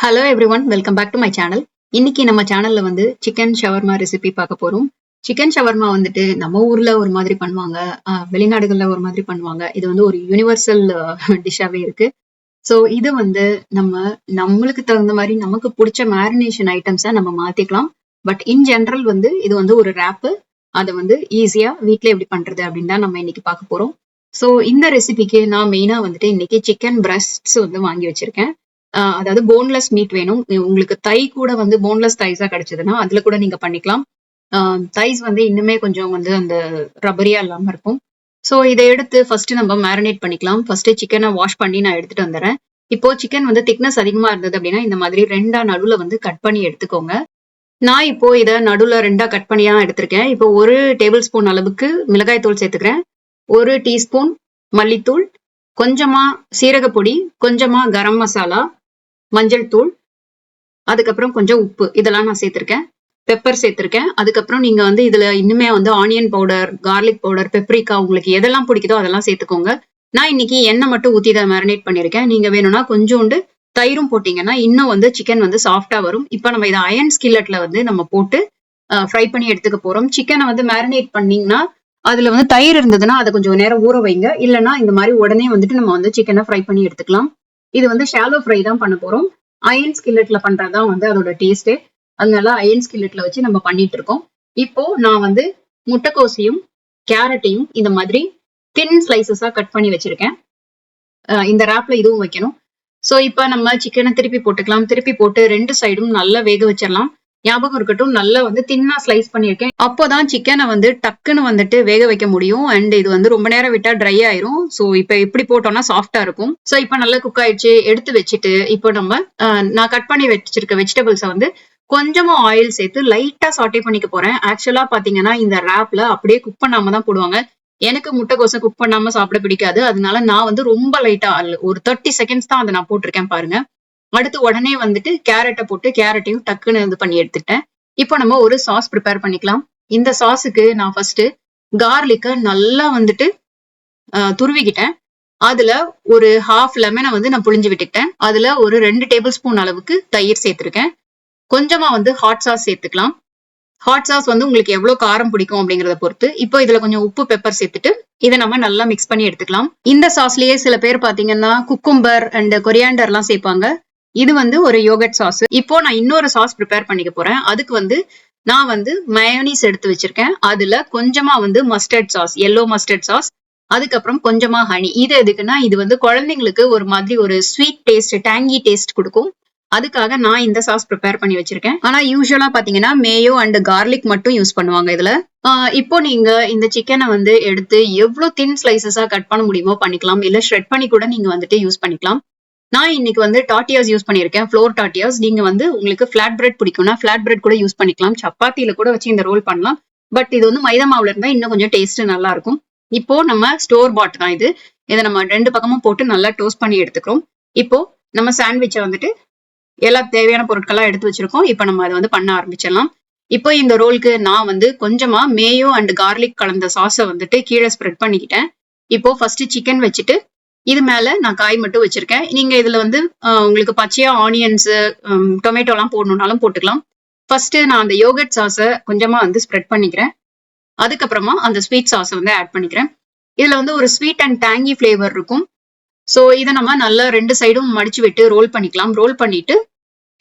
Hello everyone, welcome back to my channel. இன்னைக்கு நம்ம சேனல்ல வந்து சிக்கன் ஷவர்மா ரெசிபி பார்க்க போறோம். சிக்கன் ஷவர்மா வந்துட்டு நம்ம ஊர்ல ஒரு மாதிரி பண்ணுவாங்க, வெளிநாடுகள்ல ஒரு மாதிரி பண்ணுவாங்க. இது வந்து ஒரு யூனிவர்சல் டிஷ்ஷாவே இருக்கு. ஸோ இது வந்து நம்மளுக்கு தகுந்த மாதிரி நமக்கு பிடிச்ச மேரினேஷன் ஐட்டம்ஸை நம்ம மாத்திக்கலாம். பட் இன் ஜென்ரல் வந்து இது வந்து ஒரு ரேப்பு. அதை வந்து ஈஸியா வீட்ல எப்படி பண்றது அப்படின்னு தான் நம்ம இன்னைக்கு பார்க்க போறோம். ஸோ இந்த ரெசிபிக்கு நான் மெயினா வந்துட்டு இன்னைக்கு சிக்கன் பிரஸ்ட்ஸ் வந்து வாங்கி வச்சிருக்கேன். அதாவது போன்லெஸ் மீட் வேணும். உங்களுக்கு தை கூட வந்து போன்லெஸ் தைஸா கிடைச்சதுன்னா அதுல கூட நீங்க பண்ணிக்கலாம். தைஸ் வந்து இன்னுமே கொஞ்சம் வந்து அந்த ரப்பரியா இல்லாம இருக்கும். ஸோ இதை எடுத்து ஃபர்ஸ்ட் நம்ம மேரினேட் பண்ணிக்கலாம். ஃபர்ஸ்ட் சிக்கனை வாஷ் பண்ணி நான் எடுத்துட்டு வந்துடுறேன். இப்போ சிக்கன் வந்து திக்னஸ் அதிகமா இருந்தது அப்படின்னா இந்த மாதிரி ரெண்டா நடுவுல வந்து கட் பண்ணி எடுத்துக்கோங்க. நான் இப்போ இதை நடுவுல ரெண்டா கட் பண்ணியா எடுத்திருக்கேன். இப்போ 1 டேபிள் ஸ்பூன் அளவுக்கு மிளகாய் தூள் சேர்த்துக்கிறேன். 1 டீஸ்பூன் மல்லித்தூள், கொஞ்சமா சீரகப்பொடி, கொஞ்சமா கரம் மசாலா, மஞ்சள் தூள், அதுக்கப்புறம் கொஞ்சம் உப்பு, இதெல்லாம் நான் சேர்த்திருக்கேன். பெப்பர் சேர்த்திருக்கேன். அதுக்கப்புறம் நீங்க வந்து இதுல இன்னுமே வந்து onion powder, garlic powder, paprika உங்களுக்கு எதெல்லாம் பிடிக்குதோ அதெல்லாம் சேர்த்துக்கோங்க. நான் இன்னைக்கு எண்ணெய் மட்டும் ஊத்தி இதை மேரினேட் பண்ணிருக்கேன். நீங்க வேணும்னா கொஞ்சோண்டு தயிரும் போட்டீங்கன்னா இன்னும் வந்து சிக்கன் வந்து சாஃப்டா வரும். இப்போ நம்ம இதை அயன் ஸ்கில்லட்ல வந்து நம்ம போட்டு ஃப்ரை பண்ணி எடுத்துக்க போறோம். சிக்கனை வந்து மேரினேட் பண்ணீங்கன்னா அதுல வந்து தயிர் இருந்ததுன்னா அதை கொஞ்சம் நேரம் ஊற வைங்க. இல்லைன்னா இந்த மாதிரி உடனே வந்துட்டு நம்ம வந்து சிக்கனை ஃப்ரை பண்ணி எடுத்துக்கலாம். இது வந்து ஷாலோ ஃப்ரை தான் பண்ண போறோம். அயன் ஸ்கில்லட்ல பண்றதுதான் வந்து அதோட டேஸ்டே. அதனால அயன் ஸ்கில்லட்ல வச்சு நம்ம பண்ணிட்டு இருக்கோம். இப்போ நான் வந்து முட்டைக்கோசையும் கேரட்டையும் இந்த மாதிரி தின் ஸ்லைசஸா கட் பண்ணி வச்சிருக்கேன். இந்த ரேப்ல இதுவும் வைக்கணும். சோ இப்ப நம்ம சிக்கனை திருப்பி போட்டுக்கலாம். திருப்பி போட்டு 2 சைடும் நல்லா வேக வச்சிடலாம். ஞாபகம் இருக்கட்டும், நல்லா வந்து தின்னா ஸ்லைஸ் பண்ணியிருக்கேன். அப்போதான் சிக்கனை வந்து டக்குன்னு வந்துட்டு வேக வைக்க முடியும். அண்ட் இது வந்து ரொம்ப நேரம் விட்டா ட்ரை ஆயிரும். சோ இப்ப எப்படி போட்டோம்னா சாஃப்டா இருக்கும். சோ இப்ப நல்லா குக் ஆயிடுச்சு. எடுத்து வச்சுட்டு இப்போ நம்ம நான் கட் பண்ணி வச்சிருக்க வெஜிடபிள்ஸை வந்து கொஞ்சமா ஆயில் சேர்த்து லைட்டா சாட்டே பண்ணிக்க போறேன். ஆக்சுவலா பாத்தீங்கன்னா இந்த ரேப்ல அப்படியே குக் பண்ணாம தான் போடுவாங்க. எனக்கு முட்டைக்கோசை குக் பண்ணாம சாப்பிட பிடிக்காது. அதனால நான் வந்து ரொம்ப லைட்டா ஒரு 30 செகண்ட்ஸ் தான் அதை நான் போட்டிருக்கேன் பாருங்க. அடுத்து உடனே வந்துட்டு கேரட்டை போட்டு கேரட்டையும் டக்குன்னு இது பண்ணி எடுத்துட்டேன். இப்போ நம்ம ஒரு சாஸ் ப்ரிப்பேர் பண்ணிக்கலாம். இந்த சாஸுக்கு நான் ஃபர்ஸ்ட் கார்லிக்க நல்லா வந்துட்டு துருவிக்கிட்டேன். அதுல ஒரு ஹாஃப் லெமனை வந்து நான் புழிஞ்சு விட்டுக்கிட்டேன். அதுல ஒரு 2 டேபிள் ஸ்பூன் அளவுக்கு தயிர் சேர்த்திருக்கேன். கொஞ்சமா வந்து ஹாட் சாஸ் சேர்த்துக்கலாம். ஹாட் சாஸ் வந்து உங்களுக்கு எவ்வளவு காரம் பிடிக்கும் அப்படிங்கறத பொறுத்து. இப்போ இதுல கொஞ்சம் உப்பு, பெப்பர் சேர்த்துட்டு இதை நம்ம நல்லா மிக்ஸ் பண்ணி எடுத்துக்கலாம். இந்த சாஸ்லயே சில பேர் பாத்தீங்கன்னா குக்கும்பர் அண்ட் கொரியாண்டர் எல்லாம் சேர்ப்பாங்க. இது வந்து ஒரு யோகட் சாஸ். இப்போ நான் இன்னொரு சாஸ் ப்ரிப்பேர் பண்ணிக்க போறேன். அதுக்கு வந்து நான் வந்து மயோனீஸ் எடுத்து வச்சிருக்கேன். அதுல கொஞ்சமா வந்து mustard sauce, yellow mustard sauce, அதுக்கப்புறம் கொஞ்சமா ஹனி. இது எதுக்குன்னா இது வந்து குழந்தைங்களுக்கு ஒரு மாதிரி ஒரு ஸ்வீட் டேஸ்ட், டேங்கி டேஸ்ட் கொடுக்கும். அதுக்காக நான் இந்த சாஸ் ப்ரிப்பேர் பண்ணி வச்சிருக்கேன். ஆனா யூஸ்வலா பாத்தீங்கன்னா மேயோ அண்ட் கார்லிக் மட்டும் யூஸ் பண்ணுவாங்க இதுல. இப்போ நீங்க இந்த சிக்கனை வந்து எடுத்து எவ்வளவு தின் ஸ்லைசஸா கட் பண்ண முடியுமோ பண்ணிக்கலாம். இல்ல ஷ்ரெட் பண்ணி கூட நீங்க வந்துட்டு யூஸ் பண்ணிக்கலாம். நான் இன்னைக்கு வந்து டாட்டியாஸ் யூஸ் பண்ணியிருக்கேன், ஃப்ளோர் டாட்டியாஸ். நீங்க வந்து உங்களுக்கு பிளாட் பிரெட் பிடிக்கும்னா பிளாட் பிரெட் கூட யூஸ் பண்ணிக்கலாம். சப்பாத்தியில கூட வச்சு இந்த ரோல் பண்ணலாம். பட் இது வந்து மைதா மாவுல இருந்தா இன்னும் கொஞ்சம் டேஸ்ட் நல்லா இருக்கும். இப்போ நம்ம ஸ்டோர் பாட் தான் இது. இதை நம்ம 2 பக்கமும் போட்டு நல்லா டோஸ்ட் பண்ணி எடுத்துக்கிறோம். இப்போ நம்ம சாண்ட்விச்சை வந்துட்டு எல்லா தேவையான பொருட்கள்லாம் எடுத்து வச்சிருக்கோம். இப்போ நம்ம அதை வந்து பண்ண ஆரம்பிச்சிடலாம். இப்போ இந்த ரோலுக்கு நான் வந்து கொஞ்சமா மேயோ அண்ட் கார்லிக் கலந்த சாஸை வந்துட்டு கீழே ஸ்ப்ரெட் பண்ணிக்கிட்டேன். இப்போ ஃபர்ஸ்ட் சிக்கன் வச்சுட்டு இது மேல நான் காய் மட்டும் வச்சிருக்கேன். நீங்க இதுல வந்து உங்களுக்கு பச்சையா ஆனியன்ஸ், டொமேட்டோ எல்லாம் போடணும்னாலும் போட்டுக்கலாம். ஃபர்ஸ்ட் நான் அந்த யோகட் சாஸை கொஞ்சமா வந்து ஸ்ப்ரெட் பண்ணிக்கிறேன். அதுக்கப்புறமா அந்த ஸ்வீட் சாஸை வந்து ஆட் பண்ணிக்கிறேன். இதுல வந்து ஒரு ஸ்வீட் அண்ட் டேங்கி ஃபிளேவர் இருக்கும். சோ இதை நம்ம நல்லா 2 சைடும் மடிச்சு விட்டு ரோல் பண்ணிக்கலாம். ரோல் பண்ணிட்டு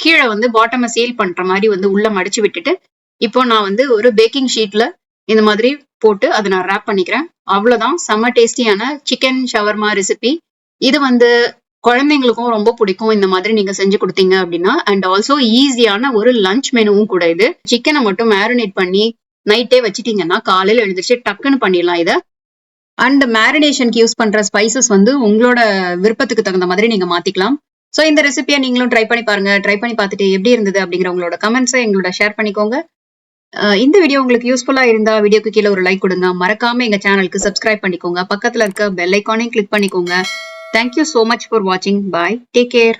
கீழே வந்து பாட்டமை சீல் பண்ற மாதிரி வந்து உள்ள மடிச்சு விட்டுட்டு இப்போ நான் வந்து ஒரு பேக்கிங் ஷீட்ல இந்த மாதிரி போட்டு அதை நான் ரேப் பண்ணிக்கிறேன். அவ்வளவுதான், செம்ம டேஸ்டியான சிக்கன் ஷவர்மா ரெசிபி. இது வந்து குழந்தைங்களுக்கும் ரொம்ப பிடிக்கும் இந்த மாதிரி நீங்க செஞ்சு கொடுத்தீங்க அப்படின்னா. அண்ட் ஆல்சோ ஈஸியான ஒரு லஞ்ச் மெனுவும் கூட இது. சிக்கனை மட்டும் மேரினேட் பண்ணி நைட்டே வச்சிட்டீங்கன்னா காலையில எழுந்திரிச்சு டக்குன்னு பண்ணிடலாம் இதை. அண்ட் மேரினேஷனுக்கு யூஸ் பண்ற ஸ்பைசஸ் வந்து உங்களோட விருப்பத்துக்கு தகுந்த மாதிரி நீங்க மாத்திக்கலாம். சோ இந்த ரெசிபியை நீங்களும் ட்ரை பண்ணி பாருங்க. ட்ரை பண்ணி பார்த்துட்டு எப்படி இருந்தது அப்படிங்கிற உங்களோட கமெண்ட்ஸை எங்களோட ஷேர் பண்ணிக்கோங்க. இந்த வீடியோ உங்களுக்கு யூஸ்ஃபுல்லா இருந்தா வீடியோக்கு கீழே ஒரு லைக் கொடுங்க. மறக்காம எங்க சேனலுக்கு சப்ஸ்கிரைப் பண்ணிக்கோங்க. பக்கத்துல இருக்க பெல் ஐக்கானையும் கிளிக் பண்ணிக்கோங்க. தேங்க்யூ சோ மச் ஃபார் வாட்சிங். பாய், டேக் கேர்.